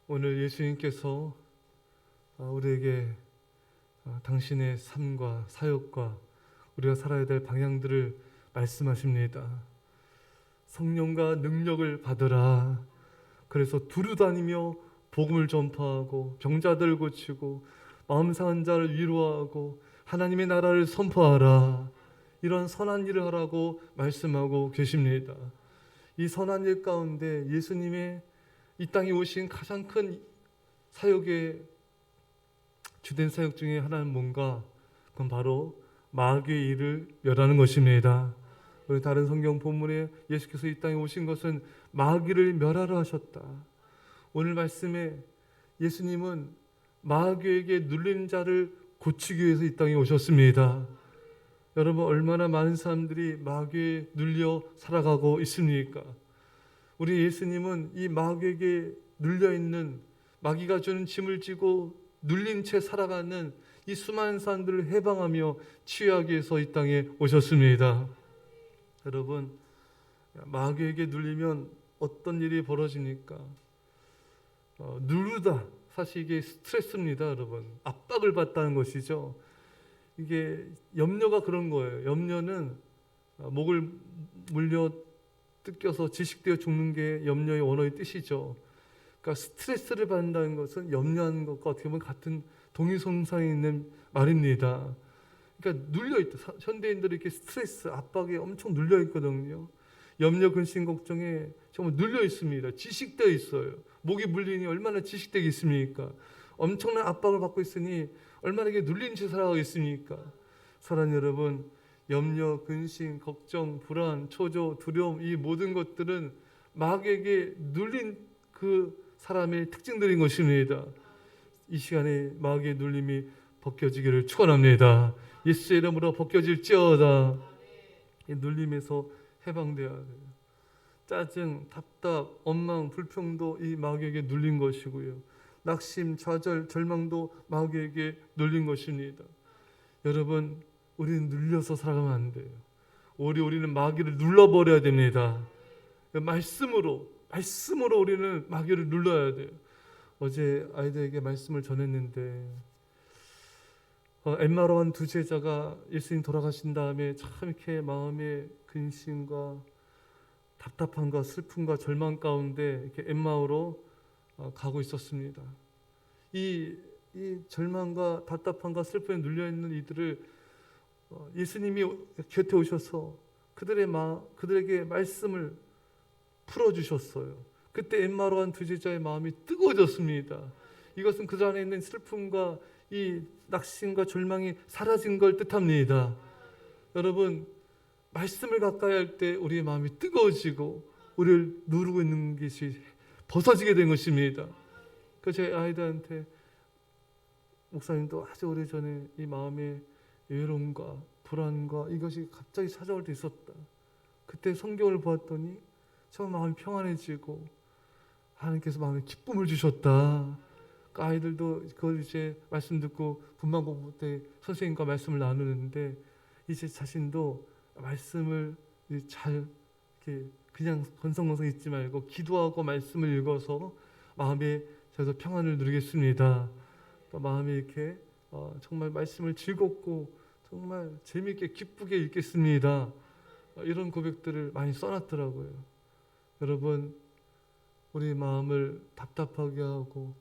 오늘 예수님께서 우리에게 당신의 삶과 사역과 우리가 살아야 될 방향들을 말씀하십니다. 성령과 능력을 받으라. 그래서 두루 다니며 복음을 전파하고 병자들 고치고 마음 상한 자를 위로하고 하나님의 나라를 선포하라. 이런 선한 일을 하라고 말씀하고 계십니다. 이 선한 일 가운데 예수님의 이 땅에 오신 가장 큰 사역의 주된 사역 중에 하나는 뭔가? 그건 바로 마귀의 일을 멸하는 것입니다. 우리 다른 성경 본문에 예수께서 이 땅에 오신 것은 마귀를 멸하러 하셨다. 오늘 말씀에 예수님은 마귀에게 눌린 자를 고치기 위해서 이 땅에 오셨습니다. 여러분, 얼마나 많은 사람들이 마귀에 눌려 살아가고 있습니까? 우리 예수님은 이 마귀에게 눌려있는, 마귀가 주는 짐을 지고 눌린 채 살아가는 이 수많은 사람들을 해방하며 치유하기 위해서 이 땅에 오셨습니다. 여러분, 마귀에게 눌리면 어떤 일이 벌어집니까? 누르다. 사실 이게 스트레스입니다, 여러분. 압박을 받다는 것이죠. 이게 염려가 그런 거예요. 염려는 목을 물려 뜯겨서 질식되어 죽는 게 염려의 원어의 뜻이죠. 그러니까 스트레스를 받는다는 것은 염려하는 것과 어떻게 보면 같은 동일선상에 있는 말입니다. 그러니까 눌려있다. 현대인들이 이렇게 스트레스, 압박에 엄청 눌려있거든요. 염려, 근심, 걱정에 정말 눌려있습니다. 질식되어 있어요. 목이 물리니 얼마나 질식되겠습니까? 엄청난 압박을 받고 있으니 얼마나 이게 눌린 채 살아가겠습니까? 사랑하는 여러분, 염려, 근심, 걱정, 불안, 초조, 두려움, 이 모든 것들은 마귀에게 눌린 그 사람의 특징들인 것입니다. 이 시간에 마귀의 눌림이 벗겨지기를 축원합니다. 예수의 이름으로 벗겨질지어다. 이 눌림에서 해방되어야 돼요. 짜증, 답답, 원망, 불평도 이 마귀에게 눌린 것이고요. 낙심, 좌절, 절망도 마귀에게 눌린 것입니다. 여러분, 우리는 눌려서 살아가면 안 돼요. 우리는 마귀를 눌러버려야 됩니다. 말씀으로 우리는 마귀를 눌러야 돼요. 어제 아이들에게 말씀을 전했는데 엠마로 한 두 제자가 예수님 돌아가신 다음에 참 이렇게 마음의 근심과 답답함과 슬픔과 절망 가운데 이렇게 엠마오로 가고 있었습니다. 이 절망과 답답함과 슬픔에 눌려 있는 이들을 예수님이 곁에 오셔서 그들에게 말씀을 풀어주셨어요. 그때 엠마로 간 두 제자의 마음이 뜨거워졌습니다. 이것은 그 안에 있는 슬픔과 이 낙심과 절망이 사라진 걸 뜻합니다. 여러분, 말씀을 가까이 할 때 우리의 마음이 뜨거워지고 우리를 누르고 있는 것이 벗어지게 된 것입니다. 그래서 제 아이들한테 목사님도 아주 오래전에 이 마음의 외로움과 불안과 이것이 갑자기 찾아올 때 있었다. 그때 성경을 보았더니 정말 마음이 평안해지고 하나님께서 마음에 기쁨을 주셨다. 그 아이들도 그걸 이제 말씀 듣고 분만 공부 때 선생님과 말씀을 나누는데 이제 자신도 말씀을 잘 이렇게 그냥 건성건성 읽지 말고 기도하고 말씀을 읽어서 마음에 저도 평안을 누리겠습니다. 마음이 이렇게 정말 말씀을 즐겁고 정말 재미있게 기쁘게 읽겠습니다. 이런 고백들을 많이 써놨더라고요. 여러분, 우리 마음을 답답하게 하고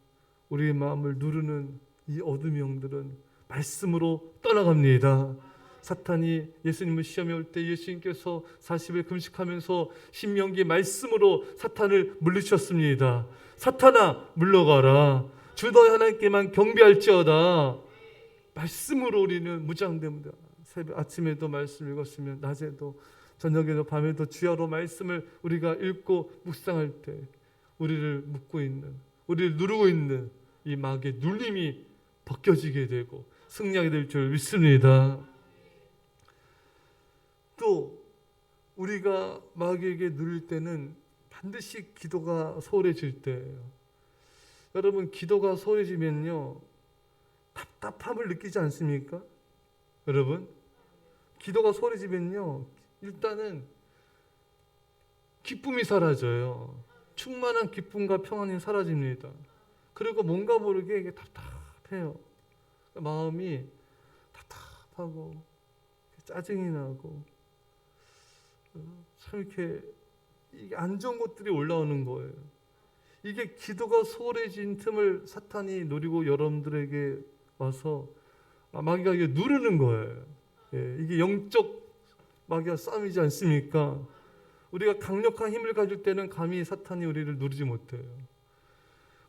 우리의 마음을 누르는 이 어둠의 영들은 말씀으로 떠나갑니다. 사탄이 예수님을 시험에 올 때 예수님께서 40일 금식하면서 신명기 말씀으로 사탄을 물리쳤습니다. 사탄아, 물러가라. 주 너의 하나님께만 경배할지어다. 말씀으로 우리는 무장됩니다. 새벽 아침에도 말씀 읽었으면 낮에도 저녁에도 밤에도 주야로 말씀을 우리가 읽고 묵상할 때 우리를 묶고 있는, 우리를 누르고 있는 이 마귀의 눌림이 벗겨지게 되고 승리하게 될 줄 믿습니다. 또 우리가 마귀에게 눌릴 때는 반드시 기도가 소홀해질 때예요. 여러분, 기도가 소홀해지면요 답답함을 느끼지 않습니까? 여러분, 기도가 소홀해지면요 일단은 기쁨이 사라져요. 충만한 기쁨과 평안이 사라집니다. 그리고 뭔가 모르게 이게 답답해요. 마음이 답답하고 짜증이 나고 참 이렇게 이게 안 좋은 것들이 올라오는 거예요. 이게 기도가 소홀해진 틈을 사탄이 노리고 여러분들에게 와서 마귀가 이게 누르는 거예요. 예, 이게 영적 마귀와 싸움이지 않습니까? 우리가 강력한 힘을 가질 때는 감히 사탄이 우리를 누르지 못해요.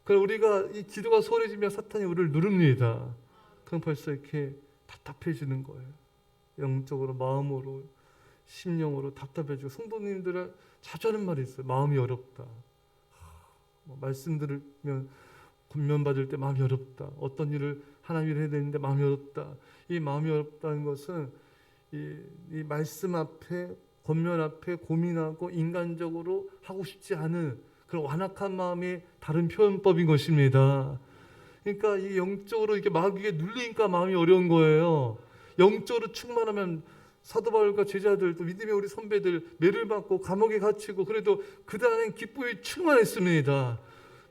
그럼 우리가 이 기도가 소홀해지면 사탄이 우리를 누릅니다. 그럼 벌써 이렇게 답답해지는 거예요. 영적으로, 마음으로, 심령으로 답답해지고. 성도님들은 자주 하는 말이 있어요. 마음이 어렵다. 말씀 들으면 권면받을 때 마음이 어렵다. 어떤 일을 하나님 일을 해야 되는데 마음이 어렵다. 이 마음이 어렵다는 것은 이 말씀 앞에, 권면 앞에 고민하고 인간적으로 하고 싶지 않은 그런 완악한 마음의 다른 표현법인 것입니다. 그러니까 이 영적으로 이렇게 마귀에 눌리니까 마음이 어려운 거예요. 영적으로 충만하면 사도 바울과 제자들, 또 믿음의 우리 선배들 매를 받고 감옥에 갇히고 그래도 그들 안에 기쁨이 충만했습니다.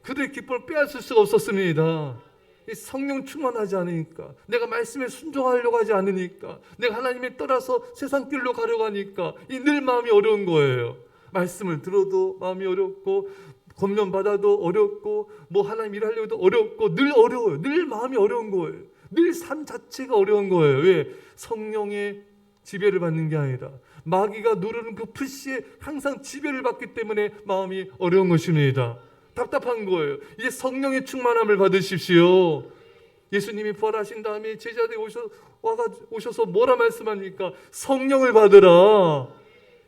그들의 기쁨을 빼앗을 수가 없었습니다. 이 성령 충만하지 않으니까, 내가 말씀에 순종하려고 하지 않으니까, 내가 하나님에 떠나서 세상 길로 가려고 하니까 이 늘 마음이 어려운 거예요. 말씀을 들어도 마음이 어렵고, 권면 받아도 어렵고, 뭐 하나님 일하려고도 어렵고, 늘 어려워요. 늘 마음이 어려운 거예요. 늘 삶 자체가 어려운 거예요. 왜? 성령의 지배를 받는 게 아니라 마귀가 누르는 그 푸시에 항상 지배를 받기 때문에 마음이 어려운 것입니다. 답답한 거예요. 이제 성령의 충만함을 받으십시오. 예수님이 부활하신 다음에 제자들이 오셔서 뭐라 말씀합니까? 성령을 받으라.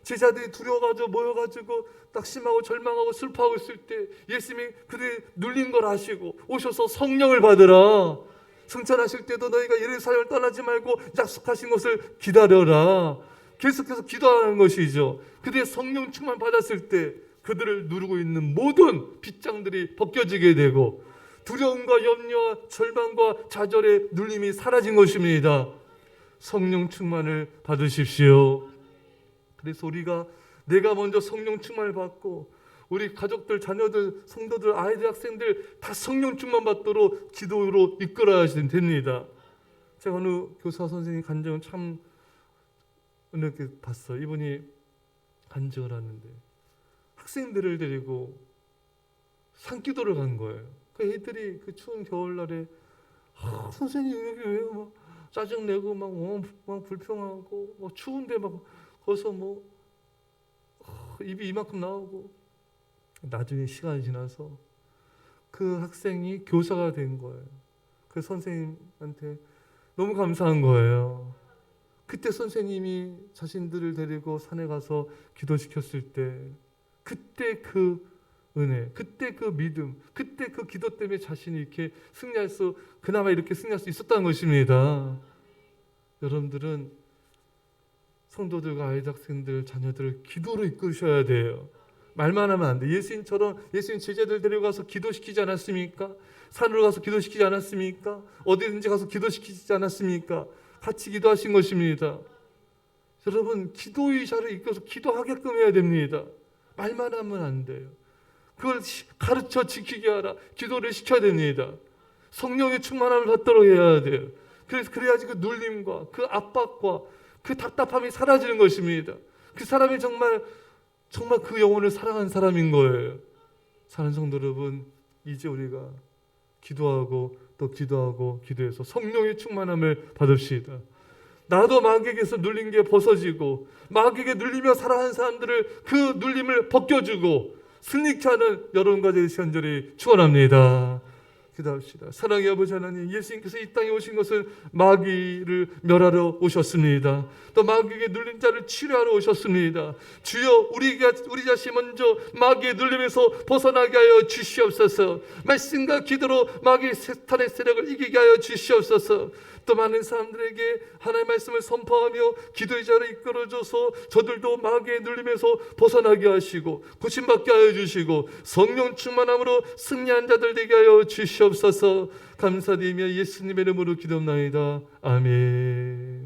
제자들이 두려워가지고 모여가지고 낙심하고 절망하고 슬퍼하고 있을 때 예수님이 그들이 눌린 걸 아시고 오셔서 성령을 받으라. 승천하실 때도 너희가 예루살렘을 떠나지 말고 약속하신 것을 기다려라. 계속해서 기도하는 것이죠. 그들의 성령 충만 받았을 때 그들을 누르고 있는 모든 빗장들이 벗겨지게 되고 두려움과 염려와 절망과 좌절의 눌림이 사라진 것입니다. 성령 충만을 받으십시오. 그래서 우리가 내가 먼저 성령 충만을 받고 우리 가족들, 자녀들, 성도들, 아이들, 학생들 다 성령 충만 받도록 기도로 이끌어야 됩니다. 제가 어느 교사 선생님 간증을 참 은혜롭게 봤어요. 이분이 간증을 하는데 학생들을 데리고 산기도를 간 거예요. 그 애들이 그 추운 겨울날에 선생님 여기 왜 막 짜증내고 막 불평하고 뭐 추운데 막 거기서 뭐 입이 이만큼 나오고 나중에 시간이 지나서 그 학생이 교사가 된 거예요. 그 선생님한테 너무 감사한 거예요. 그때 선생님이 자신들을 데리고 산에 가서 기도시켰을 때 그때 그 은혜, 그때 그 믿음, 그때 그 기도 때문에 자신이 이렇게 그나마 이렇게 승리할 수 있었다는 것입니다. 여러분들은 성도들과 아이들, 학생들, 자녀들을 기도로 이끄셔야 돼요. 말만 하면 안 돼. 예수님 제자들 데려가서 기도시키지 않았습니까? 산으로 가서 기도시키지 않았습니까? 어디든지 가서 기도시키지 않았습니까? 같이 기도하신 것입니다. 여러분, 기도의 자를 이끌어서 기도하게끔 해야 됩니다. 말만 하면 안 돼요. 그걸 가르쳐 지키게 하라. 기도를 시켜야 됩니다. 성령의 충만함을 받도록 해야 돼요. 그래야지 그 눌림과 그 압박과 그 답답함이 사라지는 것입니다. 그 사람이 정말 그 영혼을 사랑한 사람인 거예요. 사랑하는 성도 여러분, 이제 우리가 기도하고 또 기도하고 기도해서 성령의 충만함을 받읍시다. 나도 마귀에게서 눌린 게 벗어지고 마귀에게 눌리며 살아가는 사람들을 그 눌림을 벗겨주고 승리케 하는 여러분과 제 시간들이 축원합니다. 기도합시다. 사랑의 아버지 하나님, 예수님께서 이 땅에 오신 것은 마귀를 멸하러 오셨습니다. 또 마귀에게 눌린 자를 치료하러 오셨습니다. 주여, 우리 자신 먼저 마귀의 눌림에서 벗어나게 하여 주시옵소서. 말씀과 기도로 마귀의 사탄의 세력을 이기게 하여 주시옵소서. 또 많은 사람들에게 하나님의 말씀을 선포하며 기도의 자를 이끌어줘서 저들도 마귀의 눌림에서 벗어나게 하시고 고침받게 하여 주시고 성령 충만함으로 승리한 자들 되게 하여 주시옵소서. 감사드리며 예수님의 이름으로 기도합나이다. 아멘.